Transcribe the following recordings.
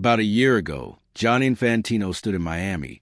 About a year ago, Gianni Infantino stood in Miami,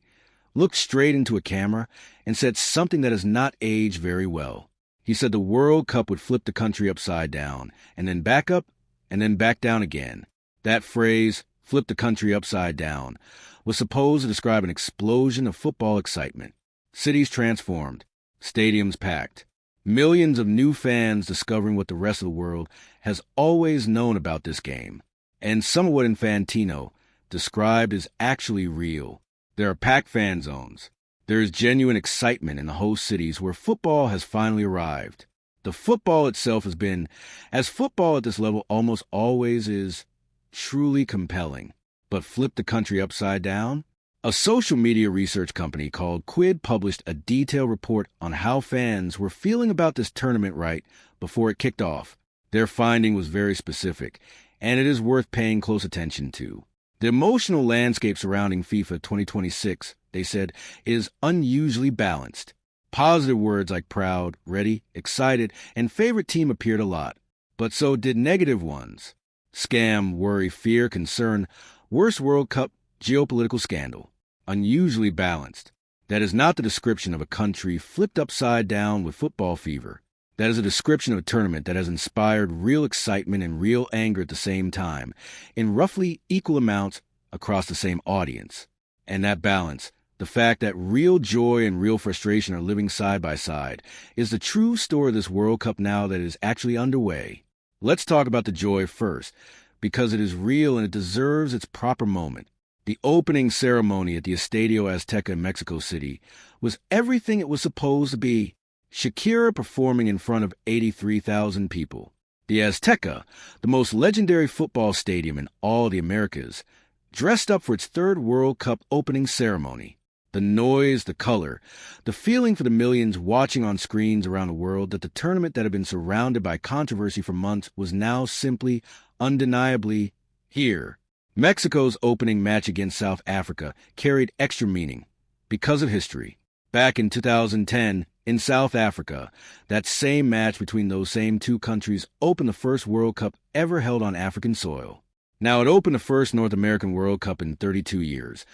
looked straight into a camera, and said something that has not aged very well. He said the World Cup would flip the country upside down, and then back up, and then back down again. That phrase, flip the country upside down, was supposed to describe an explosion of football excitement. Cities transformed, stadiums packed, millions of new fans discovering what the rest of the world has always known about this game. And some of what Infantino described is actually real. There are packed fan zones. There is genuine excitement in the host cities where football has finally arrived. The football itself has been, as football at this level almost always is, truly compelling. But flip the country upside down? A social media research company called Quid published a detailed report on how fans were feeling about this tournament right before it kicked off. Their finding was very specific, and it is worth paying close attention to. The emotional landscape surrounding FIFA 2026, they said, is unusually balanced. Positive words like proud, ready, excited, and favorite team appeared a lot, but so did negative ones. Scam, worry, fear, concern, worst World Cup, geopolitical scandal. Unusually balanced. That is not the description of a country flipped upside down with football fever. That is a description of a tournament that has inspired real excitement and real anger at the same time, in roughly equal amounts across the same audience. And that balance, the fact that real joy and real frustration are living side by side, is the true story of this World Cup now that is actually underway. Let's talk about the joy first, because it is real and it deserves its proper moment. The opening ceremony at the Estadio Azteca in Mexico City was everything it was supposed to be. Shakira performing in front of 83,000 people. The Azteca, the most legendary football stadium in all the Americas, dressed up for its third World Cup opening ceremony. The noise, the color, the feeling for the millions watching on screens around the world that the tournament that had been surrounded by controversy for months was now simply, undeniably, here. Mexico's opening match against South Africa carried extra meaning because of history. Back in 2010, in South Africa, that same match between those same two countries opened the first World Cup ever held on African soil. Now, it opened the first North American World Cup in 32 years,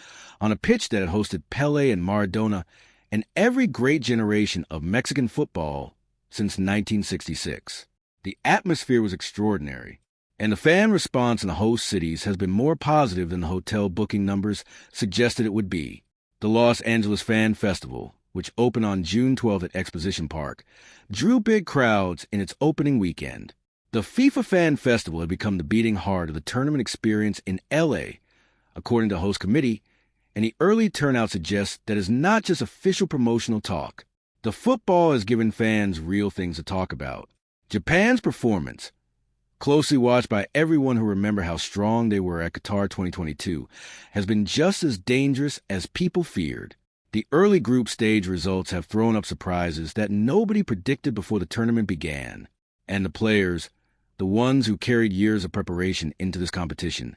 on a pitch that had hosted Pelé and Maradona and every great generation of Mexican football since 1966. The atmosphere was extraordinary, and the fan response in the host cities has been more positive than the hotel booking numbers suggested it would be. The Los Angeles Fan Festival, which opened on June 12th at Exposition Park, drew big crowds in its opening weekend. The FIFA Fan Festival had become the beating heart of the tournament experience in L.A., according to the host committee, and the early turnout suggests that it's not just official promotional talk. The football has given fans real things to talk about. Japan's performance, closely watched by everyone who remember how strong they were at Qatar 2022, has been just as dangerous as people feared. The early group stage results have thrown up surprises that nobody predicted before the tournament began. And the players, the ones who carried years of preparation into this competition,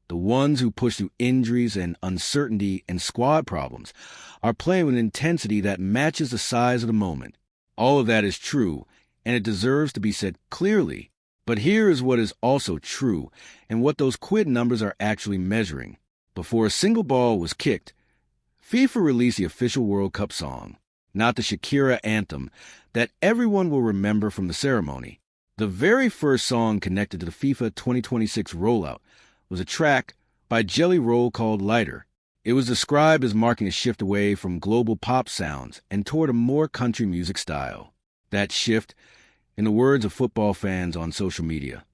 the ones who pushed through injuries and uncertainty and squad problems, are playing with an intensity that matches the size of the moment. All of that is true, and it deserves to be said clearly. But here is what is also true, and what those Quid numbers are actually measuring. Before a single ball was kicked, FIFA released the official World Cup song, not the Shakira anthem that everyone will remember from the ceremony. The very first song connected to the FIFA 2026 rollout was a track by Jelly Roll called Lighter. It was described as marking a shift away from global pop sounds and toward a more country music style. That shift, in the words of football fans on social media,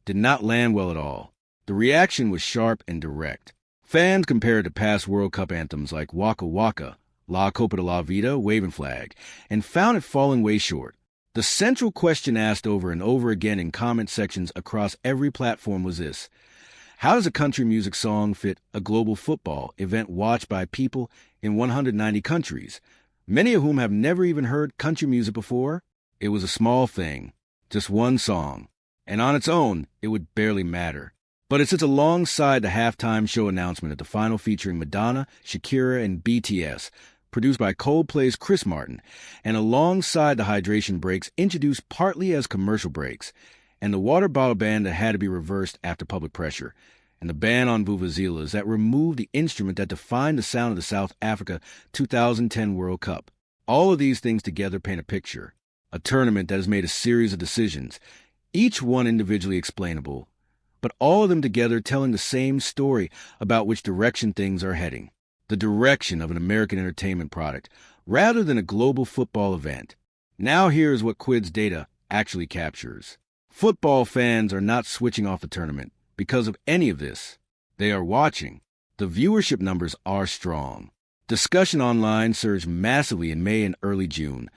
did not land well at all. The reaction was sharp and direct. Fans compared to past World Cup anthems like Waka Waka, La Copa de la Vida, Waving Flag, and found it falling way short. The central question asked over and over again in comment sections across every platform was this: how does a country music song fit a global football event watched by people in 190 countries, many of whom have never even heard country music before? It was a small thing, just one song, and on its own, it would barely matter. But it sits alongside the halftime show announcement at the final featuring Madonna, Shakira, and BTS, produced by Coldplay's Chris Martin, and alongside the hydration breaks introduced partly as commercial breaks, and the water bottle ban that had to be reversed after public pressure, and the ban on vuvuzelas that removed the instrument that defined the sound of the South Africa 2010 World Cup. All of these things together paint a picture, a tournament that has made a series of decisions, each one individually explainable, but all of them together telling the same story about which direction things are heading, the direction of an American entertainment product, rather than a global football event. Now here's what Quid's data actually captures. Football fans are not switching off the tournament because of any of this. They are watching. The viewership numbers are strong. Discussion online surged massively in May and early June,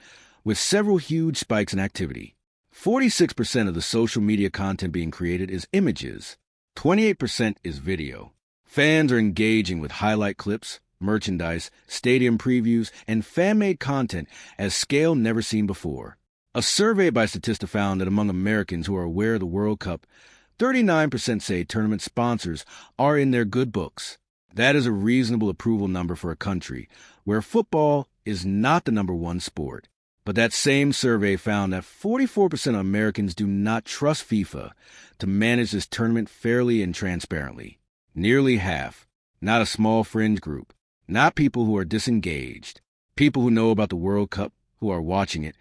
with several huge spikes in activity. 46% of the social media content being created is images. 28% is video. Fans are engaging with highlight clips, merchandise, stadium previews, and fan-made content at scale never seen before. A survey by Statista found that among Americans who are aware of the World Cup, 39% say tournament sponsors are in their good books. That is a reasonable approval number for a country where football is not the number one sport. But that same survey found that 44% of Americans do not trust FIFA to manage this tournament fairly and transparently. Nearly half, not a small fringe group, not people who are disengaged, people who know about the World Cup, who are watching it,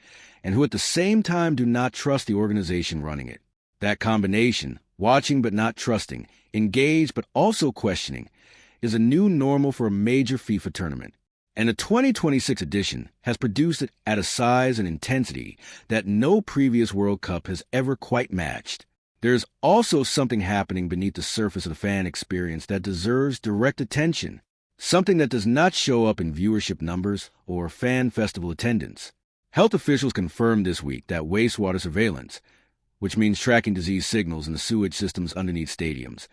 and who at the same time do not trust the organization running it. That combination, watching but not trusting, engaged but also questioning, is a new normal for a major FIFA tournament. And the 2026 edition has produced it at a size and intensity that no previous World Cup has ever quite matched. There's also something happening beneath the surface of the fan experience that deserves direct attention, something that does not show up in viewership numbers or fan festival attendance. Health officials confirmed this week that wastewater surveillance, which means tracking disease signals in the sewage systems underneath stadiums,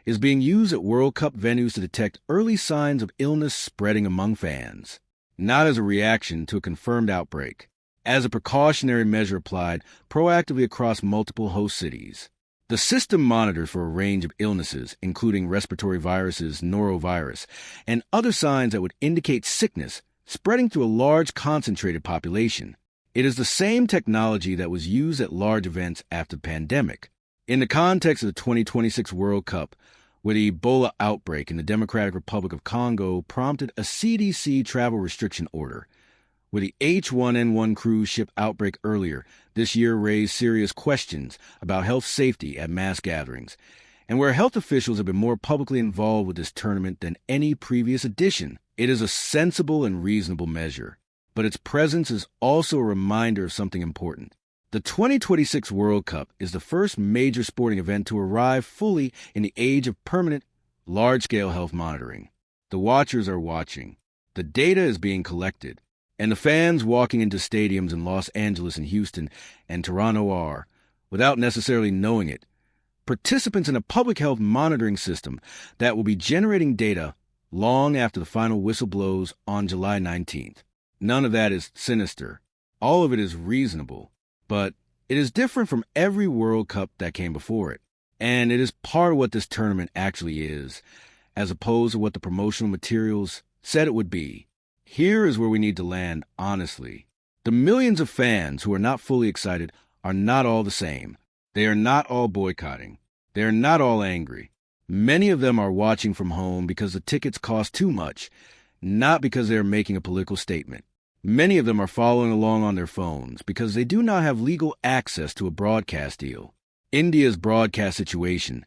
is being used at World Cup venues to detect early signs of illness spreading among fans, not as a reaction to a confirmed outbreak, as a precautionary measure applied proactively across multiple host cities. The system monitors for a range of illnesses, including respiratory viruses, norovirus, and other signs that would indicate sickness spreading through a large concentrated population. It is the same technology that was used at large events after the pandemic. In the context of the 2026 World Cup, where the Ebola outbreak in the Democratic Republic of Congo prompted a CDC travel restriction order, where the H1N1 cruise ship outbreak earlier this year raised serious questions about health safety at mass gatherings, and where health officials have been more publicly involved with this tournament than any previous edition. It is a sensible and reasonable measure, but its presence is also a reminder of something important. The 2026 World Cup is the first major sporting event to arrive fully in the age of permanent, large-scale health monitoring. The watchers are watching. The data is being collected. And the fans walking into stadiums in Los Angeles and Houston and Toronto are, without necessarily knowing it, participants in a public health monitoring system that will be generating data long after the final whistle blows on July 19th. None of that is sinister. All of it is reasonable. But it is different from every World Cup that came before it. And it is part of what this tournament actually is, as opposed to what the promotional materials said it would be. Here is where we need to land, honestly. The millions of fans who are not fully excited are not all the same. They are not all boycotting. They are not all angry. Many of them are watching from home because the tickets cost too much, not because they are making a political statement. Many of them are following along on their phones because they do not have legal access to a broadcast deal. India's broadcast situation,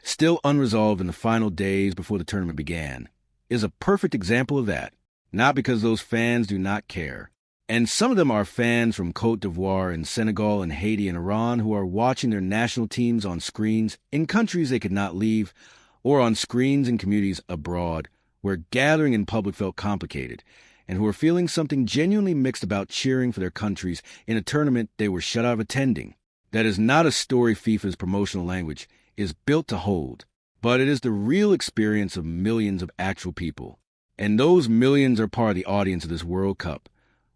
still unresolved in the final days before the tournament began, is a perfect example of that. Not because those fans do not care. And some of them are fans from Côte d'Ivoire and Senegal and Haiti and Iran who are watching their national teams on screens in countries they could not leave, or on screens in communities abroad where gathering in public felt complicated, and who are feeling something genuinely mixed about cheering for their countries in a tournament they were shut out of attending. That is not a story FIFA's promotional language is built to hold, but it is the real experience of millions of actual people. And those millions are part of the audience of this World Cup,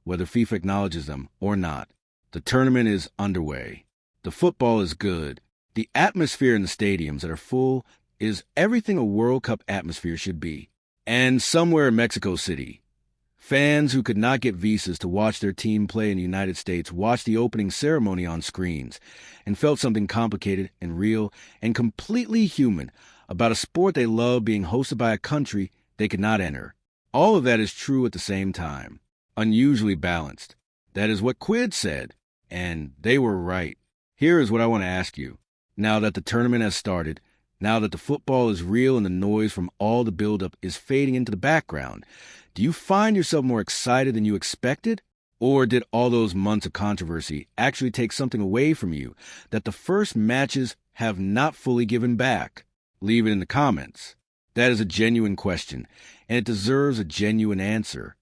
whether FIFA acknowledges them or not. The tournament is underway. The football is good. The atmosphere in the stadiums that are full is everything a World Cup atmosphere should be. And somewhere in Mexico City, fans who could not get visas to watch their team play in the United States watched the opening ceremony on screens and felt something complicated and real and completely human about a sport they love being hosted by a country they could not enter. All of that is true at the same time. Unusually balanced. That is what Quid said, and they were right. Here is what I want to ask you. Now that the tournament has started, now that the football is real and the noise from all the buildup is fading into the background, do you find yourself more excited than you expected? Or did all those months of controversy actually take something away from you that the first matches have not fully given back? Leave it in the comments. That is a genuine question, and it deserves a genuine answer.